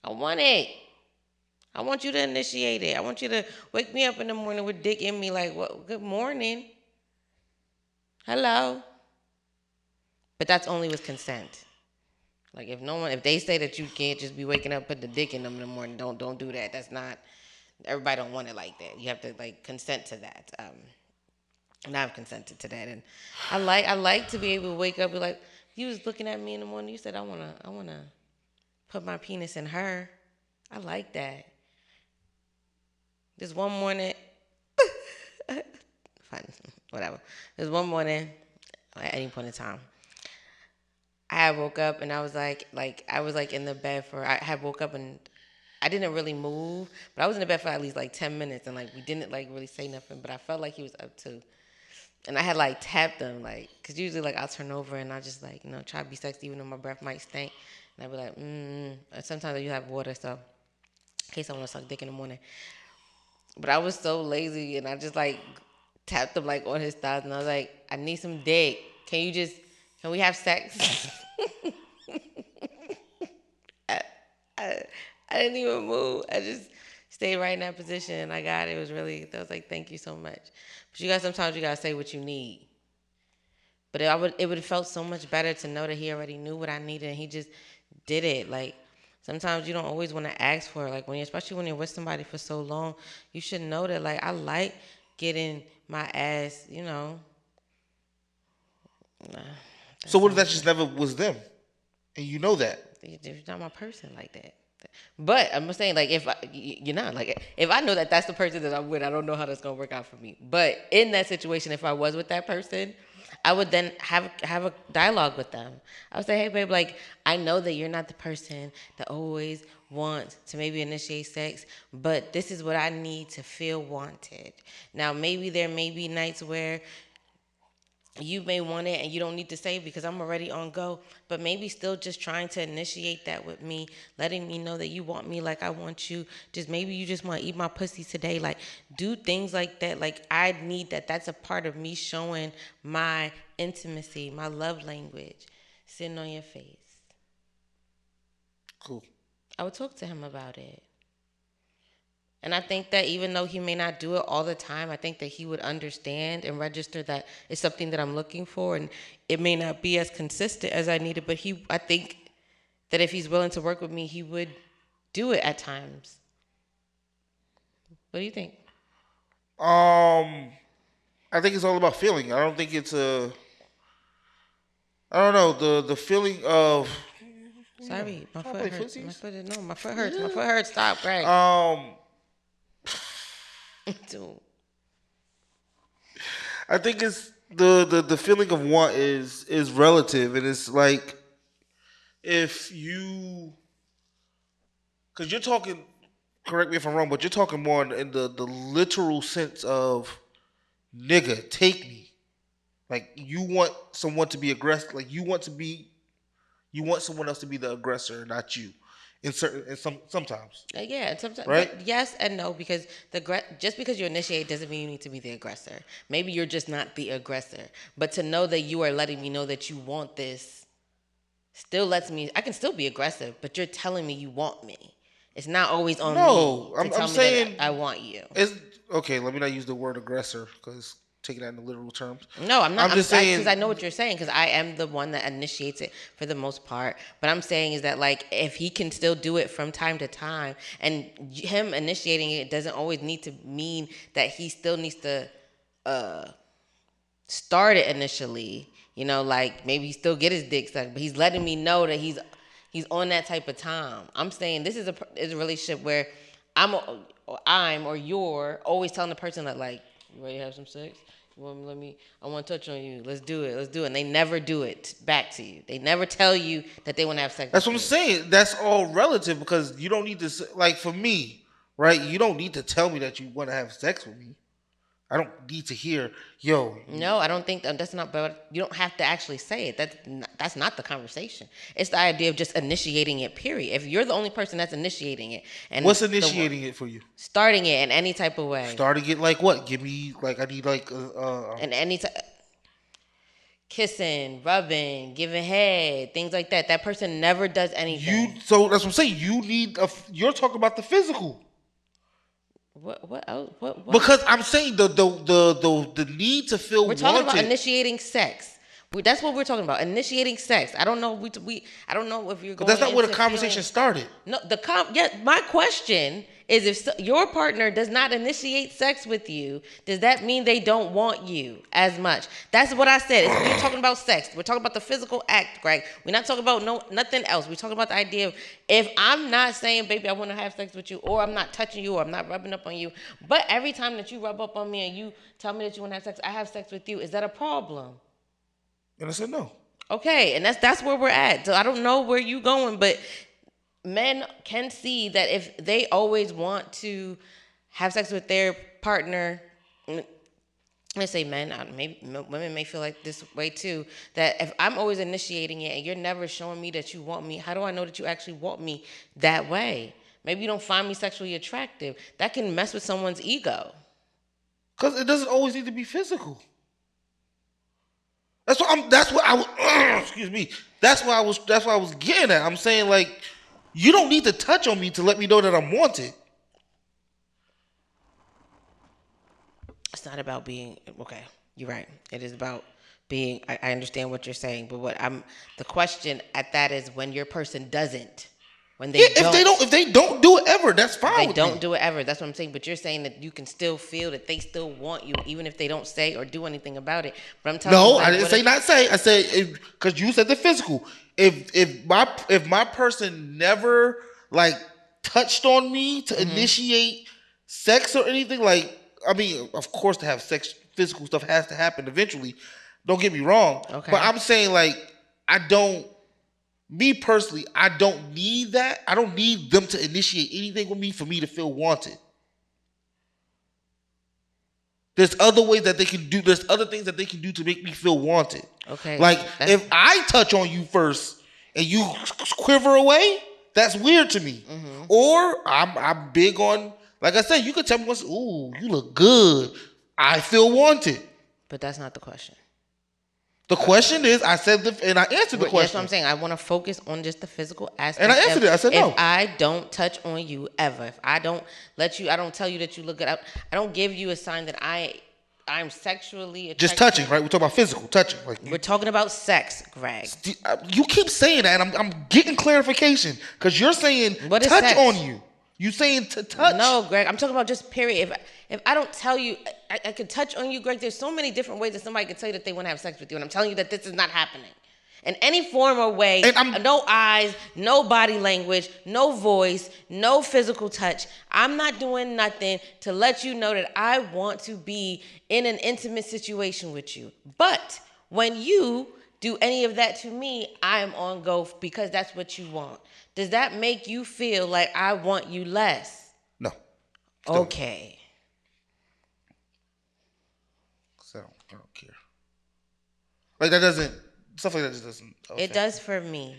I want it. I want you to initiate it. I want you to wake me up in the morning with dick in me, like, what? Good morning, hello. But that's only with consent. Like, if they say that you can't just be waking up, put the dick in them in the morning, don't do that. That's not. Everybody don't want it like that. You have to like consent to that. And I've consented to that, and I like to be able to wake up and be like, you was looking at me in the morning. You said I wanna put my penis in her. I like that. This one morning, fine, whatever. This one morning, at any point in time, I had woke up and I was like in the bed for. I had woke up and I didn't really move, but I was in the bed for at least like 10 minutes, and like we didn't like really say nothing, but I felt like he was up too. And I had like tapped him, like, cause usually like I'll turn over and I just like try to be sexy even though my breath might stink, and I'd be like, And sometimes you have water, so in case I want to suck dick in the morning. But I was so lazy, and I just like tapped him like on his thighs, and I was like, I need some dick. Can we have sex? I, I, I didn't even move. I just stayed right in that position, and I got it. It was really, I was like, thank you so much. But sometimes you gotta say what you need. But it would have felt so much better to know that he already knew what I needed, and he just did it. Like sometimes you don't always want to ask for it. Like especially when you're with somebody for so long, you should know that. Like I like getting my ass, Nah, So that's what if not that just never was them, and you know that? you're not my person like that. But I'm saying, like, you're not like, if I know that that's the person that I'm with, I don't know how that's gonna work out for me. But in that situation, if I was with that person, I would then have a dialogue with them. I would say, hey, babe, like, I know that you're not the person that always wants to maybe initiate sex, but this is what I need to feel wanted. Now, maybe there may be nights where you may want it and you don't need to say because I'm already on go, but maybe still just trying to initiate that with me, letting me know that you want me like I want you. Just maybe you just want to eat my pussy today. Like do things like that. Like I need that. That's a part of me showing my intimacy, my love language, sitting on your face. Cool. I would talk to him about it. And I think that even though he may not do it all the time, I think that he would understand and register that it's something that I'm looking for, and it may not be as consistent as I needed. But I think that if he's willing to work with me, he would do it at times. What do you think? Um, I think it's all about feeling. I don't think it's a. I don't know the feeling of. Sorry, my Trying to foot play hurts. My footsies. foot is no, my foot hurts. My foot hurts. Stop, Greg. Um, Dude. I think it's the feeling of want is relative, and it's like if you, because you're talking. Correct me if I'm wrong, but you're talking more in the literal sense of nigga, take me. Like you want someone to be aggressive. Like you want someone else to be the aggressor, not you. In sometimes, Yeah, sometimes, right? but yes and no, because just because you initiate doesn't mean you need to be the aggressor. Maybe you're just not the aggressor. But to know that you are letting me know that you want this still lets me. I can still be aggressive, but you're telling me you want me. It's not always on me No, to I'm tell me that saying I want you. it's okay. Let me not use the word aggressor because taking that in the literal terms. No, I'm not. I'm just Because I saying know what you're saying. Because I am the one that initiates it for the most part. But I'm saying is that like if he can still do it from time to time, and him initiating it doesn't always need to mean that he still needs to uh, start it initially. Like maybe he still get his dick sucked, but he's letting me know that he's on that type of time. I'm saying this is a relationship where I'm or you're always telling the person that like you ready to have some sex. You want me, I want to touch on you. Let's do it. Let's do it. And they never do it back to you. They never tell you that they want to have sex that's with what I'm you. saying. That's all relative because you don't need to like for me, right? You don't need to tell me that you want to have sex with me. I don't need to hear, yo. No, I don't think that's not. But you don't have to actually say it. That's not the conversation. It's the idea of just initiating it. Period. If you're the only person that's initiating it, and What's initiating it for you? starting it in any type of way, Starting it like what? Give me like I need like and any kissing, rubbing, giving head, things like that. That person never does you. anything. So that's what I'm saying. You need a. You're talking about the physical. What else? What? Because I'm saying the need to feel We're talking about wanted. initiating sex. That's what we're talking about. Initiating sex. I don't know. I don't know if you're But going that's not where the into conversation feeling. started. No, yeah. My question is, if your partner does not initiate sex with you, does that mean they don't want you as much? That's what I said. We're talking about sex. We're talking about the physical act, Greg. We're not talking about nothing else. We're talking about the idea of if I'm not saying, baby, I want to have sex with you, or I'm not touching you, or I'm not rubbing up on you, but every time that you rub up on me and you tell me that you want to have sex, I have sex with you. Is that a problem? And I said no. Okay, and that's where we're at. So I don't know where you going, but men can see that if they always want to have sex with their partner, let's say men, maybe women may feel like this way too, that if I'm always initiating it and you're never showing me that you want me, how do I know that you actually want me that way? Maybe you don't find me sexually attractive. That can mess with someone's ego. Because it doesn't always need to be physical. That's what I was. Excuse me. That's what I was getting at. I'm saying like, you don't need to touch on me to let me know that I'm wanted. It's not about being okay. You're right. It is about being. I understand what you're saying, but the question at that is when your person doesn't. When they if they don't do it ever, that's fine. They don't do it ever. That's what I'm saying. But you're saying that you can still feel that they still want you, even if they don't say or do anything about it. But I'm telling you, I didn't say not say. I said because you said the physical. If my person never like touched on me to initiate sex or anything, like I mean, of course, to have sex, physical stuff has to happen eventually. Don't get me wrong. Okay. But I'm saying like I don't. Me personally, I don't need that. I don't need them to initiate anything with me for me to feel wanted. There's other ways that they can do. There's other things that they can do to make me feel wanted. Okay. Like if I touch on you first and you quiver away, that's weird to me. Mm-hmm. Or I'm big on, like I said, you could tell me once, ooh, you look good. I feel wanted. But that's not the question. The question is, I said and I answered the question. That's what I'm saying. I want to focus on just the physical aspect. And I answered it. I said no. If I don't touch on you ever, if I don't I don't tell you that you look good. I don't give you a sign that I'm sexually attracted. Just touching, right? We're talking about physical touching. Like we're talking about sex, Greg. You keep saying that, and I'm getting clarification because you're saying touch sex? On you. You saying to touch? No, Greg. I'm talking about just period. If I don't tell you, I could touch on you, Greg. There's so many different ways that somebody could tell you that they want to have sex with you, and I'm telling you that this is not happening. In any form or way, no eyes, no body language, no voice, no physical touch. I'm not doing nothing to let you know that I want to be in an intimate situation with you. But when you do any of that to me, I'm on go because that's what you want. Does that make you feel like I want you less? No. Okay. So I don't care. Like that doesn't. Stuff like that just doesn't. It does for me.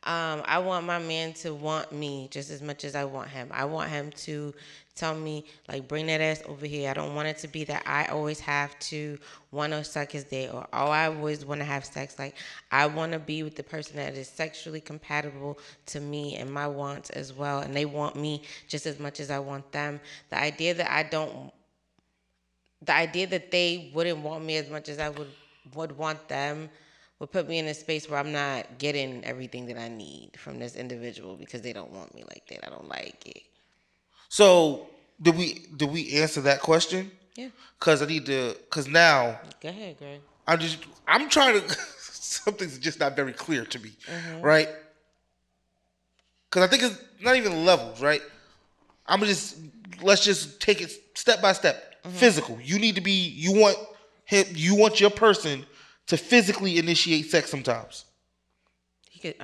I want my man to want me just as much as I want him. I want him to tell me, like, bring that ass over here. I don't want it to be that I always have to want to suck his dick or I always want to have sex. Like, I want to be with the person that is sexually compatible to me and my wants as well. And they want me just as much as I want them. The idea that they wouldn't want me as much as I would want them would put me in a space where I'm not getting everything that I need from this individual because they don't want me like that. I don't like it. So did we answer that question? Yeah. Because now. Go ahead, Greg. I'm trying to. Something's just not very clear to me, right? Because I think it's not even levels, right? Let's just take it step by step. Physical. You need to be. You want your person to physically initiate sex sometimes. He could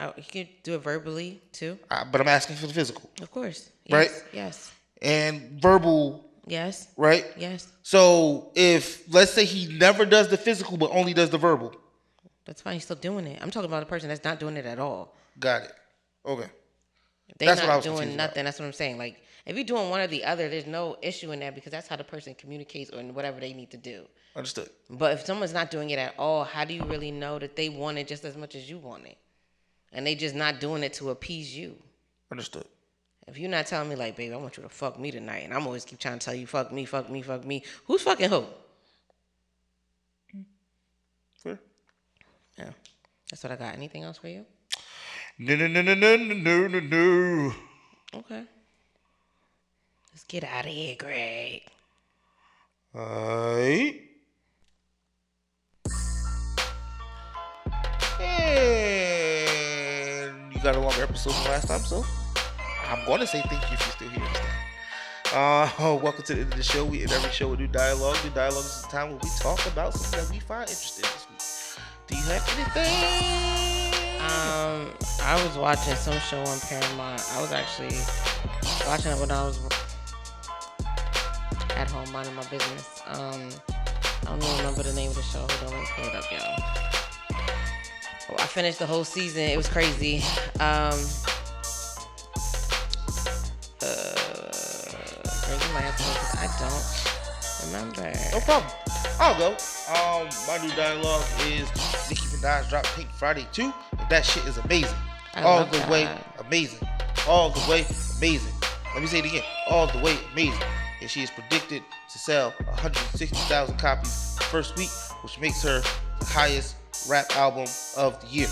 do it verbally too. But I'm asking for the physical. Of course. Yes, right? Yes. And verbal. Yes. Right? Yes. So if, let's say he never does the physical but only does the verbal. That's fine. He's still doing it. I'm talking about a person that's not doing it at all. Got it. Okay. They're not doing nothing. That's what I'm saying. Like, if you're doing one or the other, there's no issue in that because that's how the person communicates or whatever they need to do. Understood. But if someone's not doing it at all, how do you really know that they want it just as much as you want it? And they just not doing it to appease you. Understood. If you're not telling me, like, baby, I want you to fuck me tonight, and I'm always keep trying to tell you, fuck me, fuck me, fuck me, who's fucking who? Fair. Yeah. That's what I got. Anything else for you? No. Okay. Let's get out of here, Greg. Alright. And you got a longer episode than last time, so I'm going to say thank you if you're still here this time. Welcome to the end of the show. We end every show with new dialogue. New dialogue is the time where we talk about something that we find interesting this week. Do you have anything? I was watching some show on Paramount. I was actually watching it when I was at home minding my business. I don't even remember the name of the show. Hold on, let me pull it up, y'all. Oh, I finished the whole season. It was crazy. Crazy might have to know because I don't. Remember. No problem. I'll go. My new dialogue is Nicki Minaj dropped Pink Friday 2. And that shit is amazing. All the way amazing. All the way amazing. Let me say it again. All the way amazing. And she is predicted to sell 160,000 copies first week, which makes her the highest rap album of the year.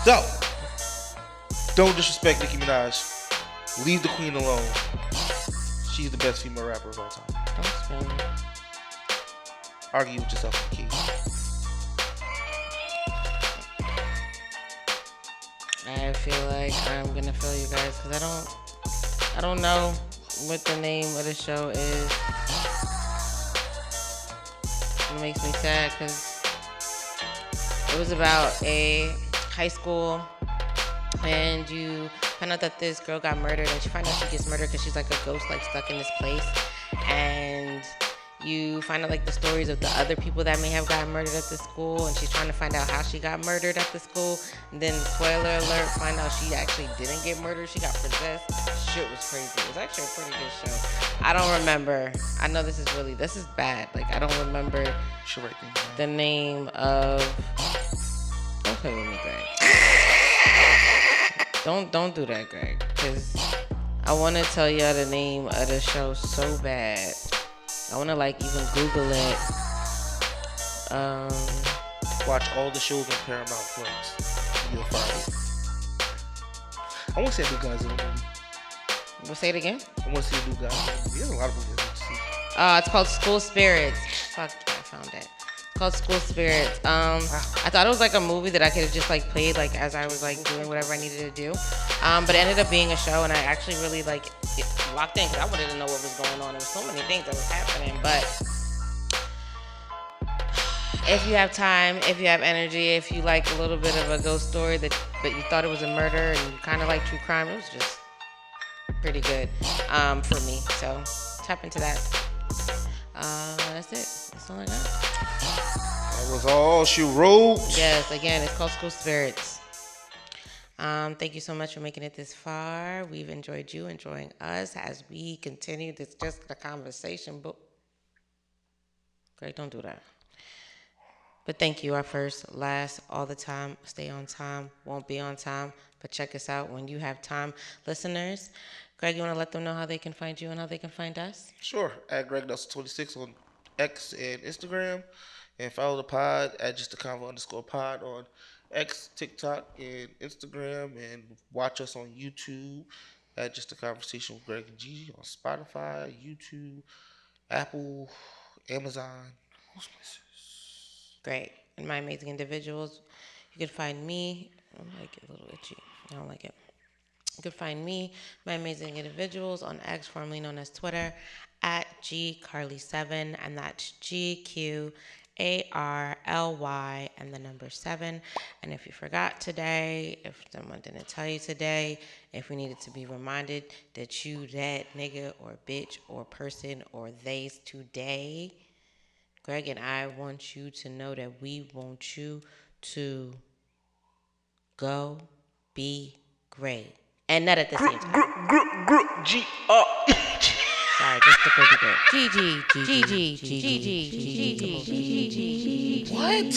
So, don't disrespect Nicki Minaj. Leave the queen alone. She's the best female rapper of all time. That's funny. Argue with yourself, Keith. I feel like I'm gonna fail you guys because I don't know what the name of the show is. It makes me sad because it was about a high school, and you find out that this girl got murdered, and she find out she gets murdered because she's like a ghost, like stuck in this place, and you find out like the stories of the other people that may have gotten murdered at the school, and she's trying to find out how she got murdered at the school. And then, spoiler alert, find out she actually didn't get murdered. She got possessed. Shit was crazy. It was actually a pretty good show. I don't remember. I know this is bad. Like, I don't remember the name of. Don't play with me, Greg. Don't do that, Greg. Because I want to tell y'all the name of the show so bad. I want to like even Google it. Watch all the shows on Paramount Plus. You'll find it. I want to see a new guys in the movie. We'll say it again. I want to see a new guys in the movie. There's a lot of movies I want to see. It's called School Spirits. Fuck, I found it. It's called School Spirits. I thought it was like a movie that I could have just like played like as I was like doing whatever I needed to do. But it ended up being a show, and I actually really like locked in because I wanted to know what was going on. There was so many things that was happening. But if you have time, if you have energy, if you like a little bit of a ghost story but you thought it was a murder and you kind of like true crime, it was just pretty good for me. So tap into that. That's it. That's all I got. That was all she wrote. Yes, again, it's called School Spirits. Thank you so much for making it this far. We've enjoyed you enjoying us as we continue. This just a conversation, but Greg, don't do that. But thank you, our first, last, all the time. Stay on time, won't be on time, but check us out when you have time. Listeners, Greg, you want to let them know how they can find you and how they can find us? Sure. At GregNelson26 on X and Instagram. And follow the pod at JustAConvo_pod on X, TikTok, and Instagram. And watch us on YouTube at Just a Conversation with Greg and Gigi on Spotify, YouTube, Apple, Amazon, most places. Great. And my amazing individuals, you can find me. I like it a little itchy. I don't like it. You can find me, my amazing individuals, on X, formerly known as Twitter, at GCarly7, and that's GQARLY and the number 7. And if you forgot today, if someone didn't tell you today, if we needed to be reminded that you that nigga or bitch or person or theys today, Greg and I want you to know that we want you to go be great. And not at the same time. Sorry, just to go be great. Gigi. What?